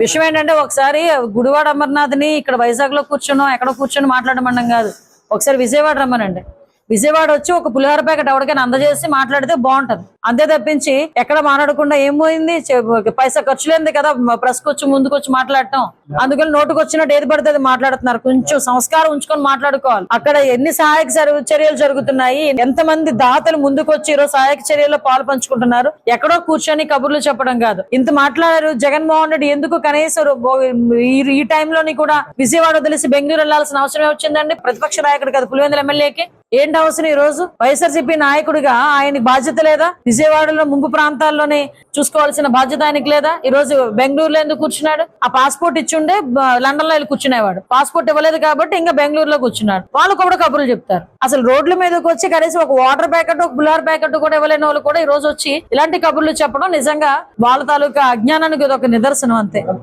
విషయం ఏంటంటే ఒకసారి గుడివాడ అమర్నాథ్ ని ఇక్కడ వైజాగ్ లో కూర్చున్నాం, ఎక్కడ కూర్చొని మాట్లాడమన్నాం కాదు. ఒకసారి విజయవాడ రమ్మనండి. విజయవాడ వచ్చి ఒక పులిహోర ప్యాకెట్ ఎవరికైనా అందజేసి మాట్లాడితే బాగుంటది. అంతే తప్పించి ఎక్కడ మాట్లాడకుండా ఏం పోయింది, పైసా ఖర్చు లేనిది కదా ప్రెస్ వచ్చి ముందుకొచ్చి మాట్లాడటం. అందుకని నోటుకు వచ్చినట్టు ఏది పడితే అది మాట్లాడుతున్నారు. కొంచెం సంస్కారం ఉంచుకొని మాట్లాడుకోవాలి. అక్కడ ఎన్ని సహాయక చర్యలు జరుగుతున్నాయి, ఎంతమంది దాతలు ముందుకొచ్చి ఈరోజు సహాయక చర్యల్లో పాలు పంచుకుంటున్నారు. ఎక్కడో కూర్చొని కబుర్లు చెప్పడం కాదు. ఇంత మాట్లాడారు జగన్మోహన్ రెడ్డి, ఎందుకు కనీసం ఈ టైంలోని కూడా విజయవాడ వదిలేసి బెంగళూరు వెళ్లాల్సిన అవసరం వచ్చిందండి? ప్రతిపక్ష నాయకుడు కదా పులివెందుల ఎమ్మెల్యేకి ఏంటి అవసరం? ఈ రోజు వైఎస్ఆర్సీపీ నాయకుడిగా ఆయనకి బాధ్యత లేదా? విజయవాడలో ముంపు ప్రాంతాల్లోనే చూసుకోవాల్సిన బాధ్యత ఆయనకి లేదా? ఈ రోజు బెంగళూరులో ఎందుకు కూర్చున్నాడు? ఆ పాస్పోర్ట్ ఇచ్చుండే లండన్ లో వెళ్ళి కూర్చునేవాడు. పాస్పోర్ట్ ఇవ్వలేదు కాబట్టి ఇంకా బెంగళూరులో కూర్చున్నాడు. వాళ్ళు కూడా కబుర్లు చెప్తారు. అసలు రోడ్ల మీదకి వచ్చి కనీసం ఒక వాటర్ ప్యాకెట్, ఒక పులిహోర ప్యాకెట్ కూడా ఇవ్వలేని వాళ్ళు కూడా ఈ రోజు వచ్చి ఇలాంటి కబుర్లు చెప్పడం నిజంగా వాళ్ళ తాలూకా అజ్ఞానానికి ఇది ఒక నిదర్శనం అంతే.